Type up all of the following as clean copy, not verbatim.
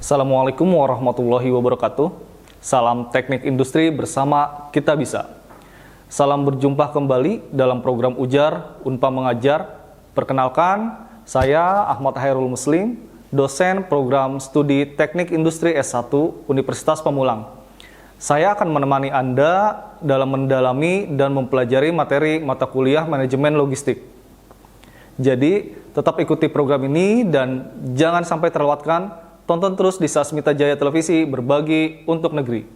Assalamualaikum warahmatullahi wabarakatuh. Salam teknik industri bersama Kita Bisa. Salam berjumpa kembali dalam program Ujar Unpa Mengajar. Perkenalkan, saya Ahmad Hairul Muslim, dosen program studi Teknik Industri S1 Universitas Pamulang. Saya akan menemani Anda dalam mendalami dan mempelajari materi mata kuliah manajemen logistik. Jadi, tetap ikuti program ini dan jangan sampai terlewatkan. Tonton terus di Sasmita Jaya Televisi, berbagi untuk negeri.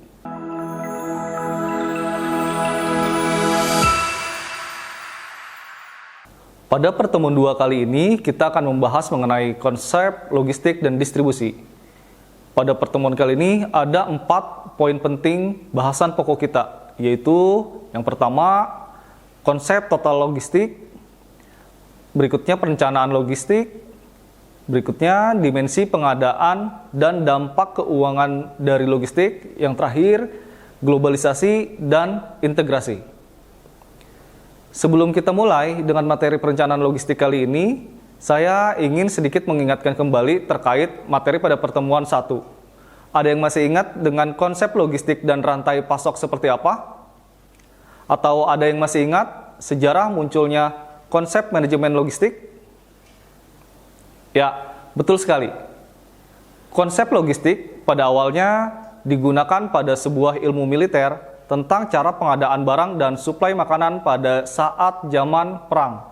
Pada pertemuan 2 kali ini, kita akan membahas mengenai konsep logistik dan distribusi. Pada pertemuan kali ini, ada 4 poin penting bahasan pokok kita, yaitu yang pertama, konsep total logistik, berikutnya perencanaan logistik, berikutnya dimensi pengadaan dan dampak keuangan dari logistik, yang terakhir globalisasi dan integrasi. Sebelum kita mulai dengan materi perencanaan logistik kali ini, saya ingin sedikit mengingatkan kembali terkait materi pada pertemuan 1. Ada yang masih ingat dengan konsep logistik dan rantai pasok seperti apa? Atau ada yang masih ingat sejarah munculnya konsep manajemen logistik? Ya, betul sekali. Konsep logistik pada awalnya digunakan pada sebuah ilmu militer tentang cara pengadaan barang dan suplai makanan pada saat zaman perang.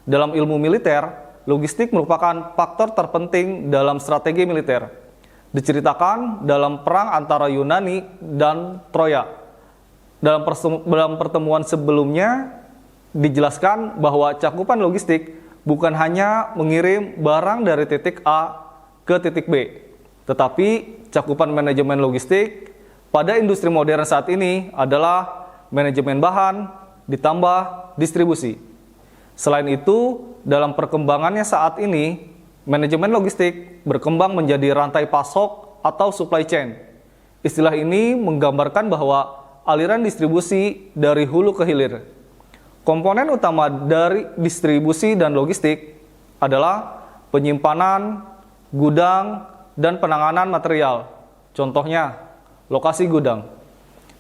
Dalam ilmu militer, logistik merupakan faktor terpenting dalam strategi militer. Diceritakan dalam perang antara Yunani dan Troya. Dalam pertemuan sebelumnya dijelaskan bahwa cakupan logistik bukan hanya mengirim barang dari titik A ke titik B, tetapi cakupan manajemen logistik pada industri modern saat ini adalah manajemen bahan ditambah distribusi. Selain itu, dalam perkembangannya saat ini, manajemen logistik berkembang menjadi rantai pasok atau supply chain. Istilah ini menggambarkan bahwa aliran distribusi dari hulu ke hilir. Komponen utama dari distribusi dan logistik adalah penyimpanan, gudang, dan penanganan material. Contohnya, lokasi gudang,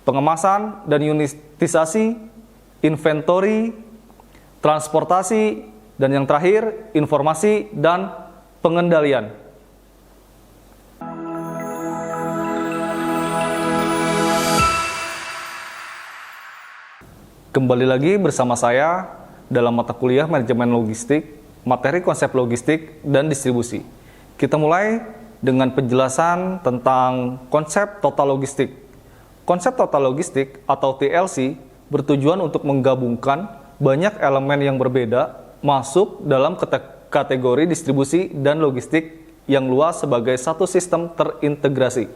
pengemasan dan unitisasi, inventory, transportasi, dan yang terakhir, informasi dan pengendalian. Kembali lagi bersama saya dalam mata kuliah manajemen logistik, materi konsep logistik dan distribusi. Kita mulai dengan penjelasan tentang konsep total logistik. Konsep total logistik atau TLC bertujuan untuk menggabungkan banyak elemen yang berbeda masuk dalam kategori distribusi dan logistik yang luas sebagai satu sistem terintegrasi.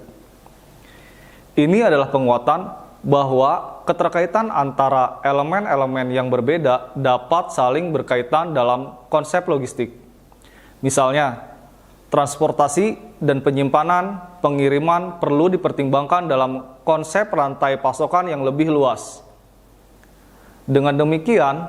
Ini adalah penguatan bahwa keterkaitan antara elemen-elemen yang berbeda dapat saling berkaitan dalam konsep logistik. Misalnya, transportasi dan penyimpanan, pengiriman perlu dipertimbangkan dalam konsep rantai pasokan yang lebih luas. Dengan demikian,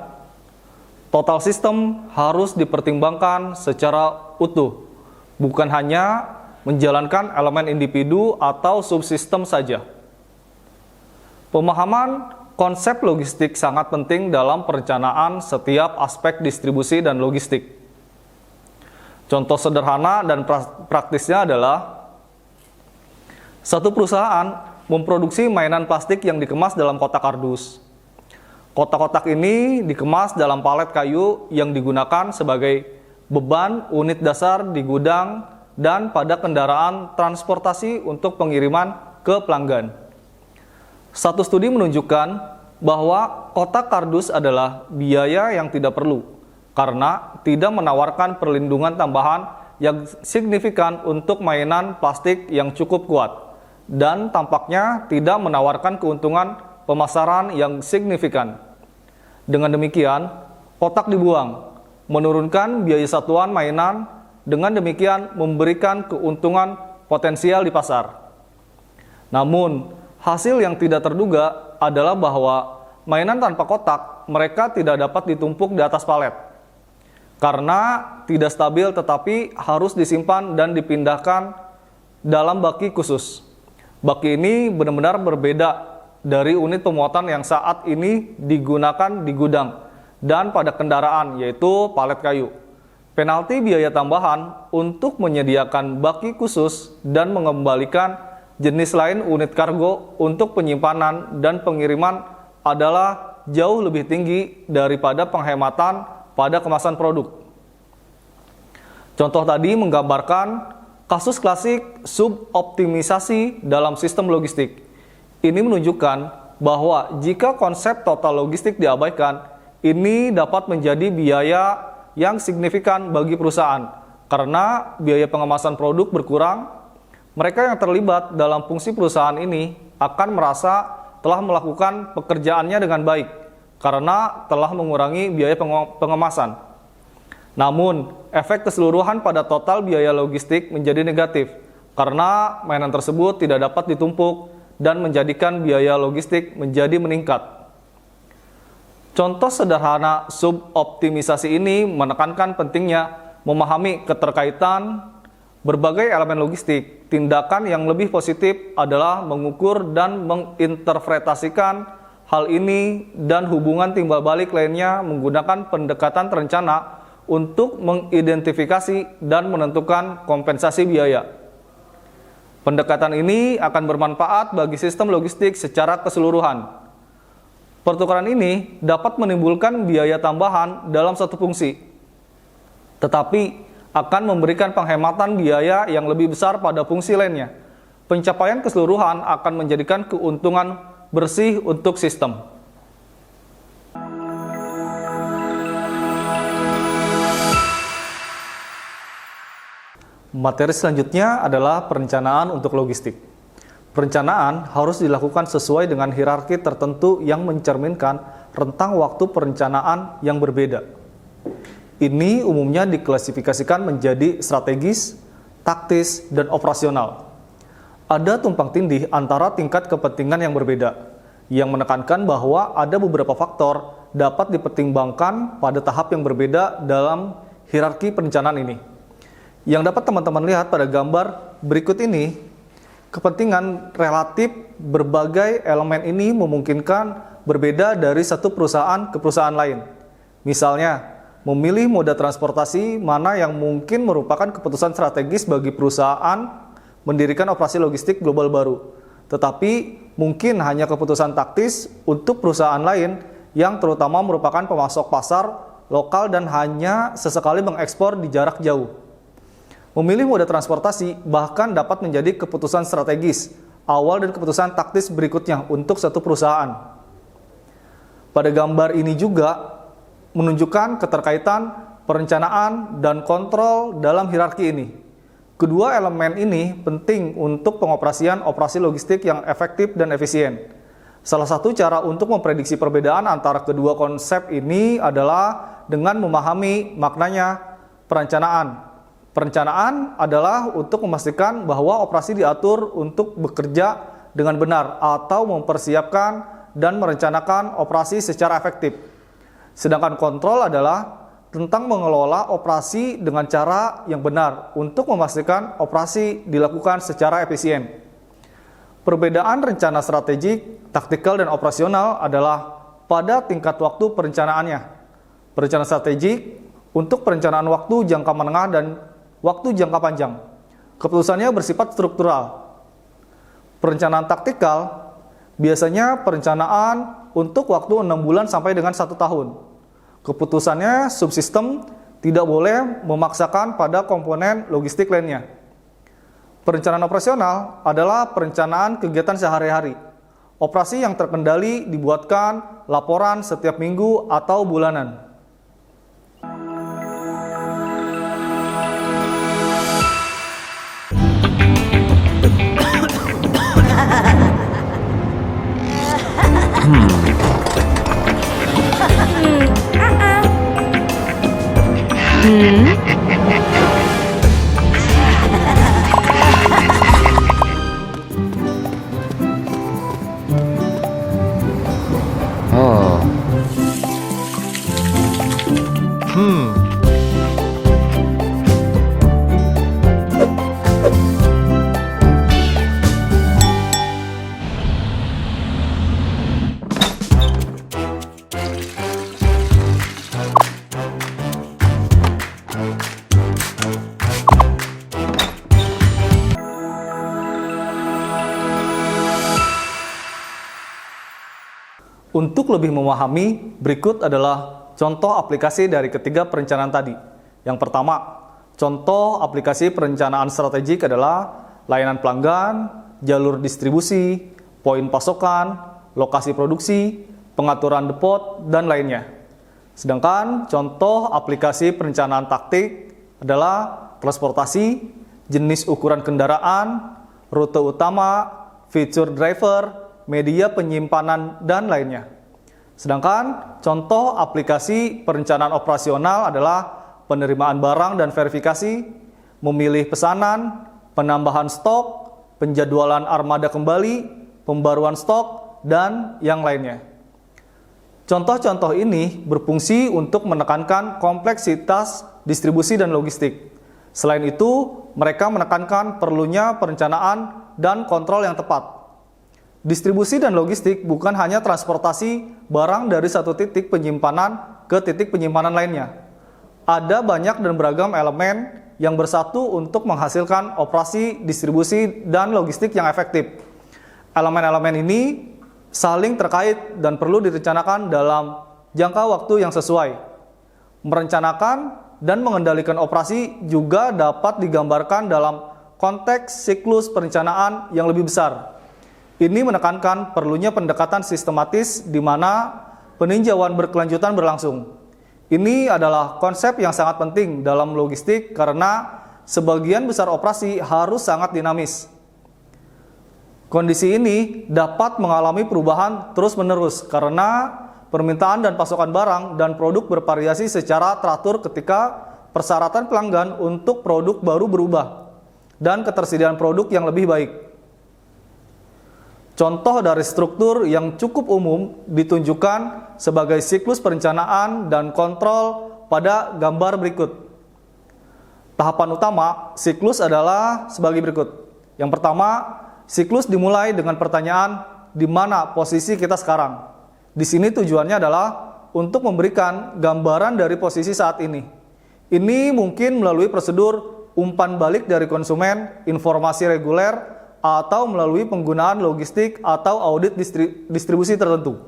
total sistem harus dipertimbangkan secara utuh, bukan hanya menjalankan elemen individu atau subsistem saja. Pemahaman konsep logistik sangat penting dalam perencanaan setiap aspek distribusi dan logistik. Contoh sederhana dan praktisnya adalah satu perusahaan memproduksi mainan plastik yang dikemas dalam kotak kardus. Kotak-kotak ini dikemas dalam palet kayu yang digunakan sebagai beban unit dasar di gudang dan pada kendaraan transportasi untuk pengiriman ke pelanggan. Satu studi menunjukkan bahwa kotak kardus adalah biaya yang tidak perlu karena tidak menawarkan perlindungan tambahan yang signifikan untuk mainan plastik yang cukup kuat dan tampaknya tidak menawarkan keuntungan pemasaran yang signifikan. Dengan demikian, kotak dibuang, menurunkan biaya satuan mainan, dengan demikian memberikan keuntungan potensial di pasar. Namun, hasil yang tidak terduga adalah bahwa mainan tanpa kotak mereka tidak dapat ditumpuk di atas palet. karena tidak stabil tetapi harus disimpan dan dipindahkan dalam baki khusus. Baki ini benar-benar berbeda dari unit pemuatan yang saat ini digunakan di gudang dan pada kendaraan, yaitu palet kayu. Penalti biaya tambahan untuk menyediakan baki khusus dan mengembalikan jenis lain unit kargo untuk penyimpanan dan pengiriman adalah jauh lebih tinggi daripada penghematan pada kemasan produk. Contoh tadi menggambarkan kasus klasik suboptimisasi dalam sistem logistik. Ini menunjukkan bahwa jika konsep total logistik diabaikan, ini dapat menjadi biaya yang signifikan bagi perusahaan karena biaya pengemasan produk berkurang. Mereka yang terlibat dalam fungsi perusahaan ini akan merasa telah melakukan pekerjaannya dengan baik karena telah mengurangi biaya pengemasan. Namun, efek keseluruhan pada total biaya logistik menjadi negatif karena mainan tersebut tidak dapat ditumpuk dan menjadikan biaya logistik menjadi meningkat. Contoh sederhana suboptimisasi ini menekankan pentingnya memahami keterkaitan berbagai elemen logistik. Tindakan yang lebih positif adalah mengukur dan menginterpretasikan hal ini dan hubungan timbal balik lainnya menggunakan pendekatan terencana untuk mengidentifikasi dan menentukan kompensasi biaya. Pendekatan ini akan bermanfaat bagi sistem logistik secara keseluruhan. Pertukaran ini dapat menimbulkan biaya tambahan dalam satu fungsi, tetapi akan memberikan penghematan biaya yang lebih besar pada fungsi lainnya. Pencapaian keseluruhan akan menjadikan keuntungan bersih untuk sistem. Materi selanjutnya adalah perencanaan untuk logistik. Perencanaan harus dilakukan sesuai dengan hierarki tertentu yang mencerminkan rentang waktu perencanaan yang berbeda. Ini umumnya diklasifikasikan menjadi strategis, taktis, dan operasional. Ada tumpang tindih antara tingkat kepentingan yang berbeda, yang menekankan bahwa ada beberapa faktor dapat dipertimbangkan pada tahap yang berbeda dalam hierarki perencanaan ini. Yang dapat teman-teman lihat pada gambar berikut ini, kepentingan relatif berbagai elemen ini memungkinkan berbeda dari satu perusahaan ke perusahaan lain. Misalnya, memilih moda transportasi mana yang mungkin merupakan keputusan strategis bagi perusahaan mendirikan operasi logistik global baru. Tetapi, mungkin hanya keputusan taktis untuk perusahaan lain yang terutama merupakan pemasok pasar lokal dan hanya sesekali mengekspor di jarak jauh. Memilih moda transportasi bahkan dapat menjadi keputusan strategis awal dan keputusan taktis berikutnya untuk satu perusahaan. Pada gambar ini juga menunjukkan keterkaitan perencanaan dan kontrol dalam hierarki ini. Kedua elemen ini penting untuk pengoperasian operasi logistik yang efektif dan efisien. Salah satu cara untuk memprediksi perbedaan antara kedua konsep ini adalah dengan memahami maknanya perencanaan. Perencanaan adalah untuk memastikan bahwa operasi diatur untuk bekerja dengan benar atau mempersiapkan dan merencanakan operasi secara efektif. Sedangkan kontrol adalah tentang mengelola operasi dengan cara yang benar untuk memastikan operasi dilakukan secara efisien. Perbedaan rencana strategik, taktikal, dan operasional adalah pada tingkat waktu perencanaannya. Perencanaan strategik untuk perencanaan waktu jangka menengah dan waktu jangka panjang. Keputusannya bersifat struktural. Perencanaan taktikal biasanya perencanaan untuk waktu 6 bulan sampai dengan 1 tahun. Keputusannya subsistem tidak boleh memaksakan pada komponen logistik lainnya. Perencanaan operasional adalah perencanaan kegiatan sehari-hari. Operasi yang terkendali dibuatkan laporan setiap minggu atau bulanan. Untuk lebih memahami, berikut adalah contoh aplikasi dari ketiga perencanaan tadi. Yang pertama, contoh aplikasi perencanaan strategik adalah layanan pelanggan, jalur distribusi, poin pasokan, lokasi produksi, pengaturan depot, dan lainnya. Sedangkan contoh aplikasi perencanaan taktik adalah transportasi, jenis ukuran kendaraan, rute utama, fitur driver, media penyimpanan, dan lainnya. Sedangkan contoh aplikasi perencanaan operasional adalah penerimaan barang dan verifikasi, memilih pesanan, penambahan stok, penjadwalan armada kembali, pembaruan stok, dan yang lainnya. Contoh-contoh ini berfungsi untuk menekankan kompleksitas distribusi dan logistik. Selain itu, mereka menekankan perlunya perencanaan dan kontrol yang tepat. Distribusi dan logistik bukan hanya transportasi barang dari satu titik penyimpanan ke titik penyimpanan lainnya. Ada banyak dan beragam elemen yang bersatu untuk menghasilkan operasi distribusi dan logistik yang efektif. Elemen-elemen ini saling terkait dan perlu direncanakan dalam jangka waktu yang sesuai. Merencanakan dan mengendalikan operasi juga dapat digambarkan dalam konteks siklus perencanaan yang lebih besar. Ini menekankan perlunya pendekatan sistematis di mana peninjauan berkelanjutan berlangsung. Ini adalah konsep yang sangat penting dalam logistik karena sebagian besar operasi harus sangat dinamis. Kondisi ini dapat mengalami perubahan terus-menerus karena permintaan dan pasokan barang dan produk bervariasi secara teratur ketika persyaratan pelanggan untuk produk baru berubah dan ketersediaan produk yang lebih baik. Contoh dari struktur yang cukup umum ditunjukkan sebagai siklus perencanaan dan kontrol pada gambar berikut. Tahapan utama siklus adalah sebagai berikut. Yang pertama, siklus dimulai dengan pertanyaan di mana posisi kita sekarang. Di sini tujuannya adalah untuk memberikan gambaran dari posisi saat ini. Ini mungkin melalui prosedur umpan balik dari konsumen, informasi reguler, atau melalui penggunaan logistik atau audit distribusi tertentu.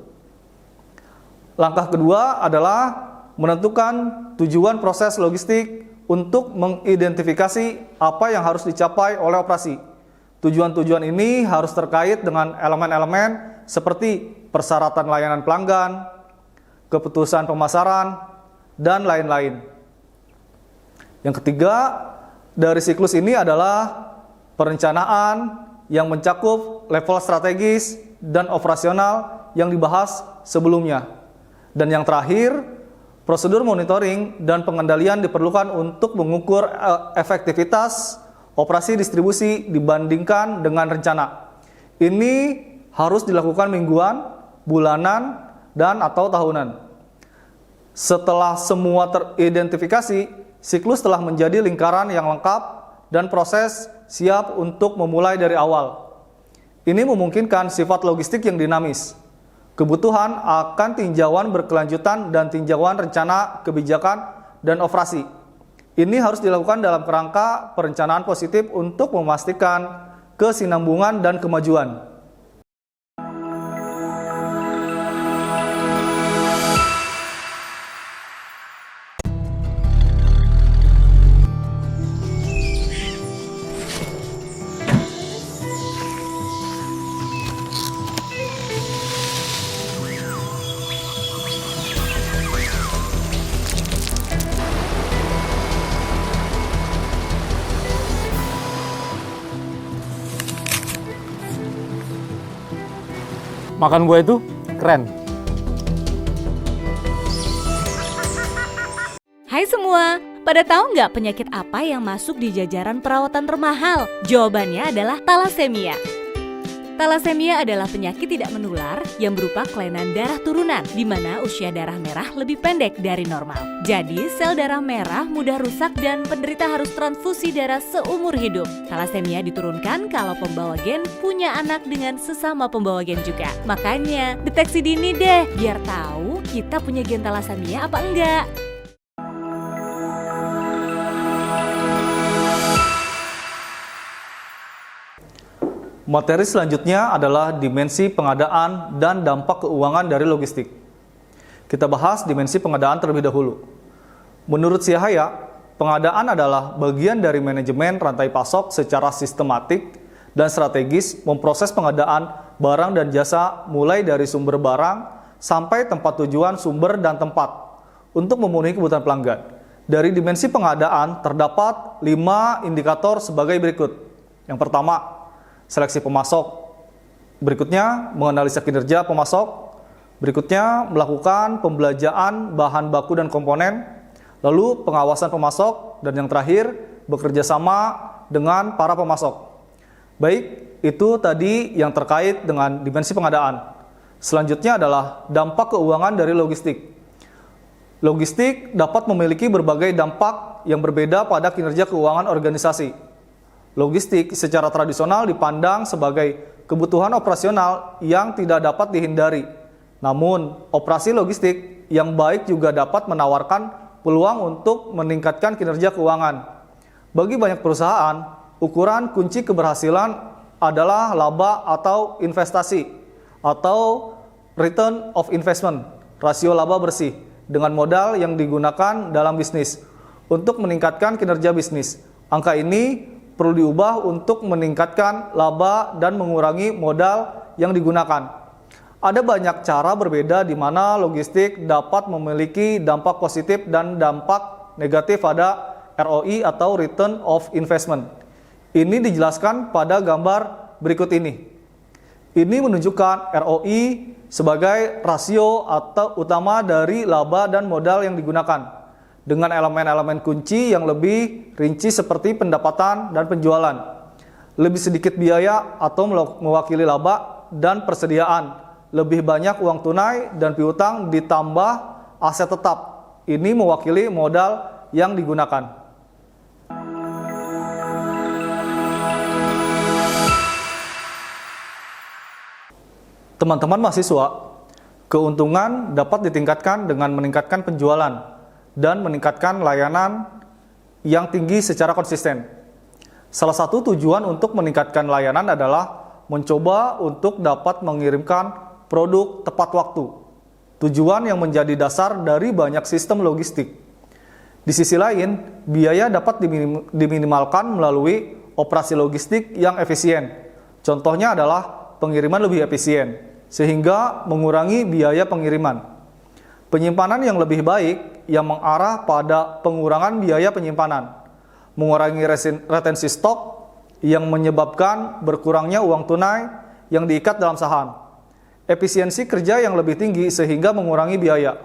Langkah kedua adalah menentukan tujuan proses logistik untuk mengidentifikasi apa yang harus dicapai oleh operasi. Tujuan-tujuan ini harus terkait dengan elemen-elemen seperti persyaratan layanan pelanggan, keputusan pemasaran, dan lain-lain. Yang ketiga dari siklus ini adalah perencanaan yang mencakup level strategis dan operasional yang dibahas sebelumnya. Dan yang terakhir, prosedur monitoring dan pengendalian diperlukan untuk mengukur efektivitas operasi distribusi dibandingkan dengan rencana. Ini harus dilakukan mingguan, bulanan, dan atau tahunan. Setelah semua teridentifikasi, siklus telah menjadi lingkaran yang lengkap dan proses siap untuk memulai dari awal. Ini memungkinkan sifat logistik yang dinamis. Kebutuhan akan tinjauan berkelanjutan dan tinjauan rencana, kebijakan, dan operasi. Ini harus dilakukan dalam kerangka perencanaan positif untuk memastikan kesinambungan dan kemajuan. Makan buah itu keren. Hai semua, pada tahu nggak penyakit apa yang masuk di jajaran perawatan termahal? Jawabannya adalah talasemia. Talasemia adalah penyakit tidak menular yang berupa kelainan darah turunan, di mana usia darah merah lebih pendek dari normal. Jadi, sel darah merah mudah rusak dan penderita harus transfusi darah seumur hidup. Talasemia diturunkan kalau pembawa gen punya anak dengan sesama pembawa gen juga. Makanya, deteksi dini deh, biar tahu kita punya gen talasemia apa enggak. Materi selanjutnya adalah dimensi pengadaan dan dampak keuangan dari logistik. Kita bahas dimensi pengadaan terlebih dahulu. Menurut Sihaya, pengadaan adalah bagian dari manajemen rantai pasok secara sistematik dan strategis memproses pengadaan barang dan jasa mulai dari sumber barang sampai tempat tujuan sumber dan tempat untuk memenuhi kebutuhan pelanggan. Dari dimensi pengadaan terdapat 5 indikator sebagai berikut. Yang pertama, seleksi pemasok. Berikutnya, menganalisa kinerja pemasok. Berikutnya, melakukan pembelanjaan bahan baku dan komponen. Lalu, pengawasan pemasok. Dan yang terakhir, bekerja sama dengan para pemasok. Baik, itu tadi yang terkait dengan dimensi pengadaan. Selanjutnya adalah dampak keuangan dari logistik. Logistik dapat memiliki berbagai dampak yang berbeda pada kinerja keuangan organisasi. Logistik secara tradisional dipandang sebagai kebutuhan operasional yang tidak dapat dihindari. Namun, operasi logistik yang baik juga dapat menawarkan peluang untuk meningkatkan kinerja keuangan. Bagi banyak perusahaan, ukuran kunci keberhasilan adalah laba atau investasi, atau return of investment, rasio laba bersih, dengan modal yang digunakan dalam bisnis untuk meningkatkan kinerja bisnis. Angka ini perlu diubah untuk meningkatkan laba dan mengurangi modal yang digunakan. Ada banyak cara berbeda di mana logistik dapat memiliki dampak positif dan dampak negatif pada ROI atau Return of Investment. Ini dijelaskan pada gambar berikut ini. Ini menunjukkan ROI sebagai rasio atau utama dari laba dan modal yang digunakan, dengan elemen-elemen kunci yang lebih rinci seperti pendapatan dan penjualan, lebih sedikit biaya atau mewakili laba dan persediaan, lebih banyak uang tunai dan piutang ditambah aset tetap. Ini mewakili modal yang digunakan. Teman-teman mahasiswa, keuntungan dapat ditingkatkan dengan meningkatkan penjualan dan meningkatkan layanan yang tinggi secara konsisten. Salah satu tujuan untuk meningkatkan layanan adalah mencoba untuk dapat mengirimkan produk tepat waktu. Tujuan yang menjadi dasar dari banyak sistem logistik. Di sisi lain, biaya dapat diminimalkan melalui operasi logistik yang efisien. Contohnya adalah pengiriman lebih efisien, sehingga mengurangi biaya pengiriman. Penyimpanan yang lebih baik yang mengarah pada pengurangan biaya penyimpanan, mengurangi retensi stok yang menyebabkan berkurangnya uang tunai yang diikat dalam saham, efisiensi kerja yang lebih tinggi sehingga mengurangi biaya.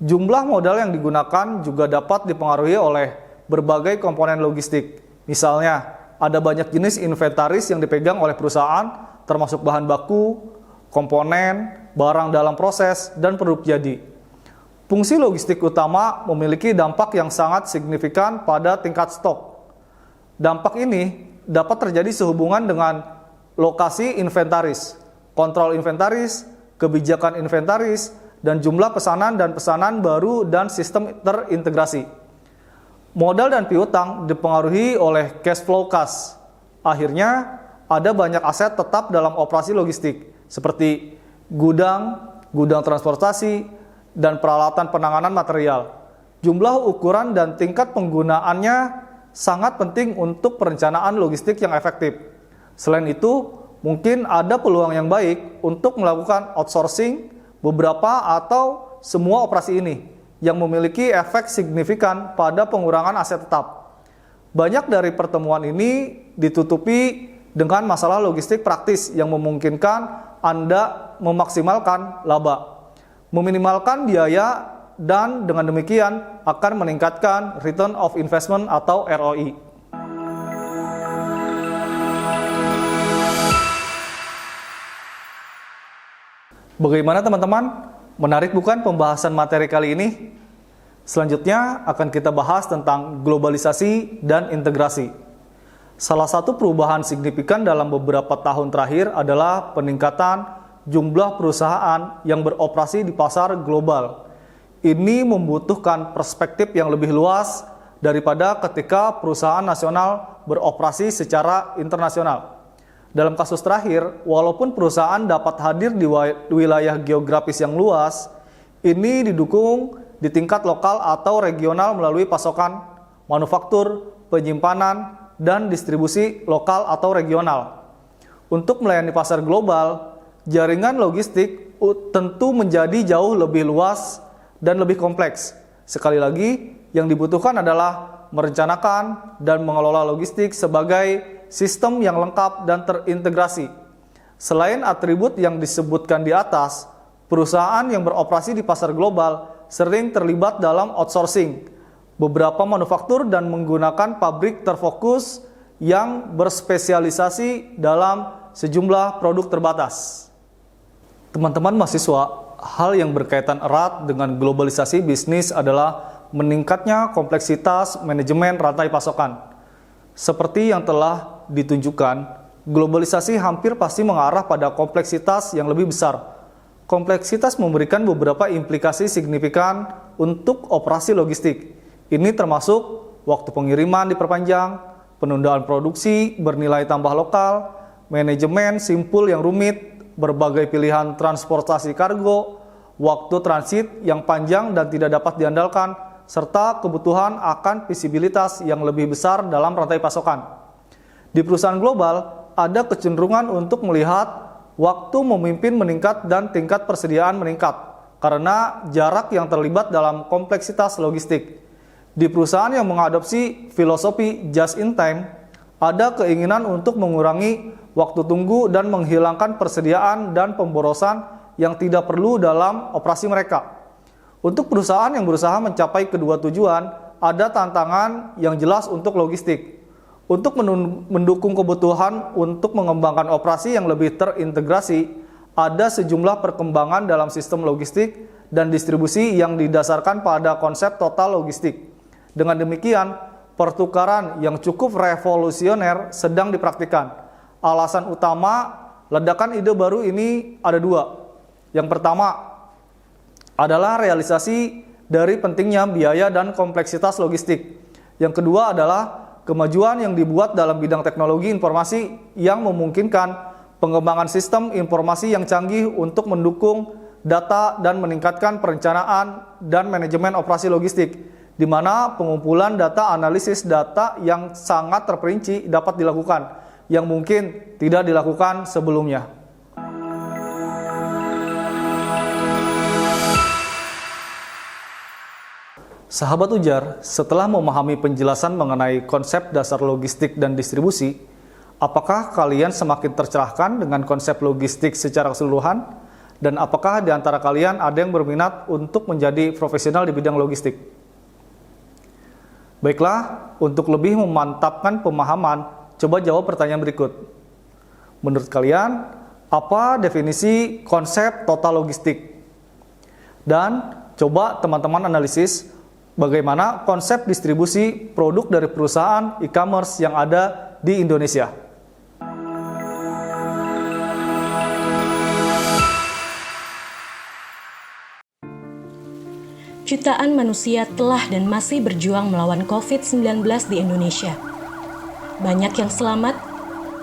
Jumlah modal yang digunakan juga dapat dipengaruhi oleh berbagai komponen logistik. Misalnya, ada banyak jenis inventaris yang dipegang oleh perusahaan, termasuk bahan baku, komponen, barang dalam proses, dan produk jadi. Fungsi logistik utama memiliki dampak yang sangat signifikan pada tingkat stok. Dampak ini dapat terjadi sehubungan dengan lokasi inventaris, kontrol inventaris, kebijakan inventaris, dan jumlah pesanan dan pesanan baru dan sistem terintegrasi. Modal dan piutang dipengaruhi oleh cash flow kas. Akhirnya, ada banyak aset tetap dalam operasi logistik, seperti gudang transportasi, dan peralatan penanganan material. Jumlah, ukuran, dan tingkat penggunaannya sangat penting untuk perencanaan logistik yang efektif. Selain itu, mungkin ada peluang yang baik untuk melakukan outsourcing beberapa atau semua operasi ini yang memiliki efek signifikan pada pengurangan aset tetap. Banyak dari pertemuan ini ditutupi dengan masalah logistik praktis yang memungkinkan Anda memaksimalkan laba, meminimalkan biaya, dan dengan demikian akan meningkatkan Return of Investment atau ROI. Bagaimana teman-teman? Menarik bukan pembahasan materi kali ini? Selanjutnya akan kita bahas tentang globalisasi dan integrasi. Salah satu perubahan signifikan dalam beberapa tahun terakhir adalah peningkatan jumlah perusahaan yang beroperasi di pasar global. Ini membutuhkan perspektif yang lebih luas daripada ketika perusahaan nasional beroperasi secara internasional. Dalam kasus terakhir, walaupun perusahaan dapat hadir di wilayah geografis yang luas, ini didukung di tingkat lokal atau regional melalui pasokan, manufaktur, penyimpanan, dan distribusi lokal atau regional. Untuk melayani pasar global, jaringan logistik tentu menjadi jauh lebih luas dan lebih kompleks. Sekali lagi, yang dibutuhkan adalah merencanakan dan mengelola logistik sebagai sistem yang lengkap dan terintegrasi. Selain atribut yang disebutkan di atas, perusahaan yang beroperasi di pasar global sering terlibat dalam outsourcing beberapa manufaktur dan menggunakan pabrik terfokus yang berspesialisasi dalam sejumlah produk terbatas. Teman-teman mahasiswa, hal yang berkaitan erat dengan globalisasi bisnis adalah meningkatnya kompleksitas manajemen rantai pasokan. Seperti yang telah ditunjukkan, globalisasi hampir pasti mengarah pada kompleksitas yang lebih besar. Kompleksitas memberikan beberapa implikasi signifikan untuk operasi logistik. Ini termasuk waktu pengiriman diperpanjang, penundaan produksi bernilai tambah lokal, manajemen simpul yang rumit, berbagai pilihan transportasi kargo, waktu transit yang panjang dan tidak dapat diandalkan, serta kebutuhan akan visibilitas yang lebih besar dalam rantai pasokan. Di perusahaan global, ada kecenderungan untuk melihat waktu memimpin meningkat dan tingkat persediaan meningkat karena jarak yang terlibat dalam kompleksitas logistik. Di perusahaan yang mengadopsi filosofi just in time, ada keinginan untuk mengurangi waktu tunggu dan menghilangkan persediaan dan pemborosan yang tidak perlu dalam operasi mereka. Untuk perusahaan yang berusaha mencapai kedua tujuan, ada tantangan yang jelas untuk logistik. Untuk mendukung kebutuhan untuk mengembangkan operasi yang lebih terintegrasi, ada sejumlah perkembangan dalam sistem logistik dan distribusi yang didasarkan pada konsep total logistik. Dengan demikian, pertukaran yang cukup revolusioner sedang dipraktikkan. Alasan utama ledakan ide baru ini ada dua. Yang pertama adalah realisasi dari pentingnya biaya dan kompleksitas logistik. Yang kedua adalah kemajuan yang dibuat dalam bidang teknologi informasi yang memungkinkan pengembangan sistem informasi yang canggih untuk mendukung data dan meningkatkan perencanaan dan manajemen operasi logistik, di mana pengumpulan data analisis data yang sangat terperinci dapat dilakukan, yang mungkin tidak dilakukan sebelumnya. Sahabat Ujar, setelah memahami penjelasan mengenai konsep dasar logistik dan distribusi, apakah kalian semakin tercerahkan dengan konsep logistik secara keseluruhan? Dan apakah di antara kalian ada yang berminat untuk menjadi profesional di bidang logistik? Baiklah, untuk lebih memantapkan pemahaman, coba jawab pertanyaan berikut. Menurut kalian, apa definisi konsep total logistik? Dan coba teman-teman analisis bagaimana konsep distribusi produk dari perusahaan e-commerce yang ada di Indonesia. Jutaan manusia telah dan masih berjuang melawan COVID-19 di Indonesia. Banyak yang selamat,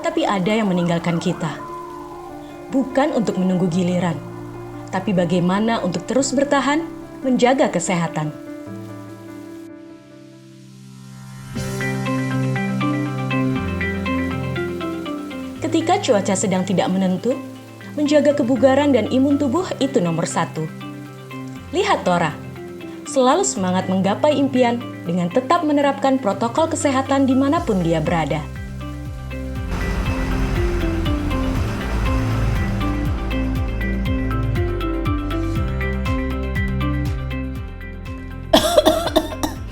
tapi ada yang meninggalkan kita. Bukan untuk menunggu giliran, tapi bagaimana untuk terus bertahan, menjaga kesehatan. Ketika cuaca sedang tidak menentu, menjaga kebugaran dan imun tubuh itu nomor 1. Lihat Tora, selalu semangat menggapai impian dengan tetap menerapkan protokol kesehatan dimanapun dia berada.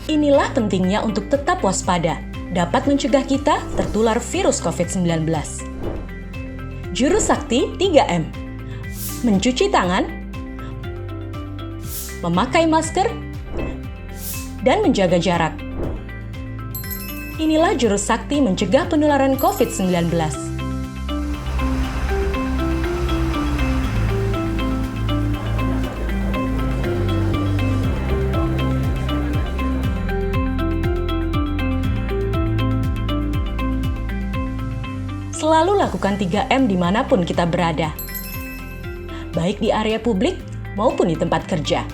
Inilah pentingnya untuk tetap waspada, dapat mencegah kita tertular virus COVID-19. Jurus sakti 3M. Mencuci tangan, memakai masker, dan menjaga jarak. Inilah jurus sakti mencegah penularan COVID-19. Selalu lakukan 3M dimanapun kita berada, baik di area publik maupun di tempat kerja.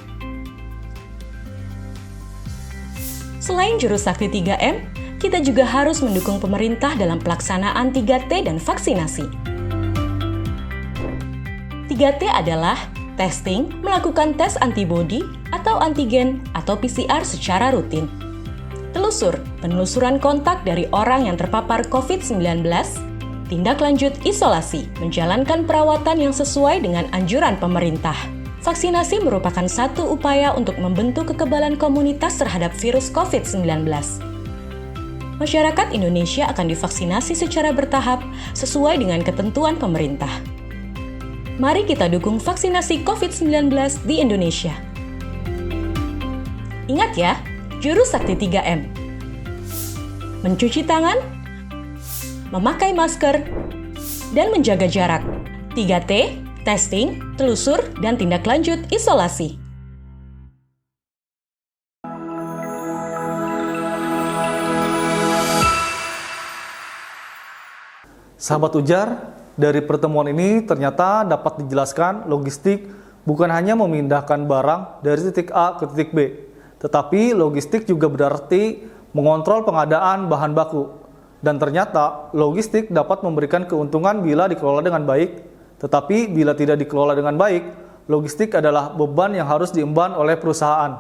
Selain jurus sakti 3M, kita juga harus mendukung pemerintah dalam pelaksanaan 3T dan vaksinasi. 3T adalah testing, melakukan tes antibodi atau antigen atau PCR secara rutin. Telusur, penelusuran kontak dari orang yang terpapar COVID-19. Tindak lanjut isolasi, menjalankan perawatan yang sesuai dengan anjuran pemerintah. Vaksinasi merupakan satu upaya untuk membentuk kekebalan komunitas terhadap virus COVID-19. Masyarakat Indonesia akan divaksinasi secara bertahap sesuai dengan ketentuan pemerintah. Mari kita dukung vaksinasi COVID-19 di Indonesia. Ingat ya, jurus sakti 3M. Mencuci tangan, memakai masker, dan menjaga jarak. 3T, testing, telusur, dan tindak lanjut isolasi. Sahabat Ujar, dari pertemuan ini ternyata dapat dijelaskan logistik bukan hanya memindahkan barang dari titik A ke titik B, tetapi logistik juga berarti mengontrol pengadaan bahan baku. Dan ternyata logistik dapat memberikan keuntungan bila dikelola dengan baik, tetapi bila tidak dikelola dengan baik, logistik adalah beban yang harus diemban oleh perusahaan.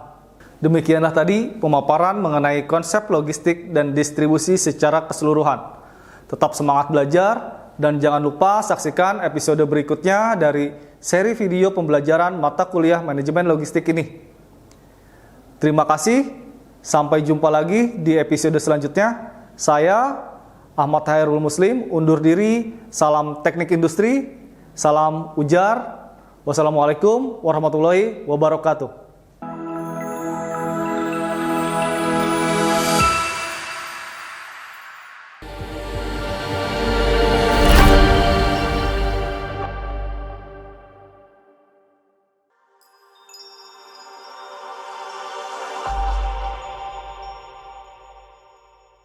Demikianlah tadi pemaparan mengenai konsep logistik dan distribusi secara keseluruhan. Tetap semangat belajar dan jangan lupa saksikan episode berikutnya dari seri video pembelajaran mata kuliah manajemen logistik ini. Terima kasih, sampai jumpa lagi di episode selanjutnya. Saya, Ahmad Hairul Muslim, undur diri. Salam teknik industri, salam ujar. Wassalamualaikum warahmatullahi wabarakatuh.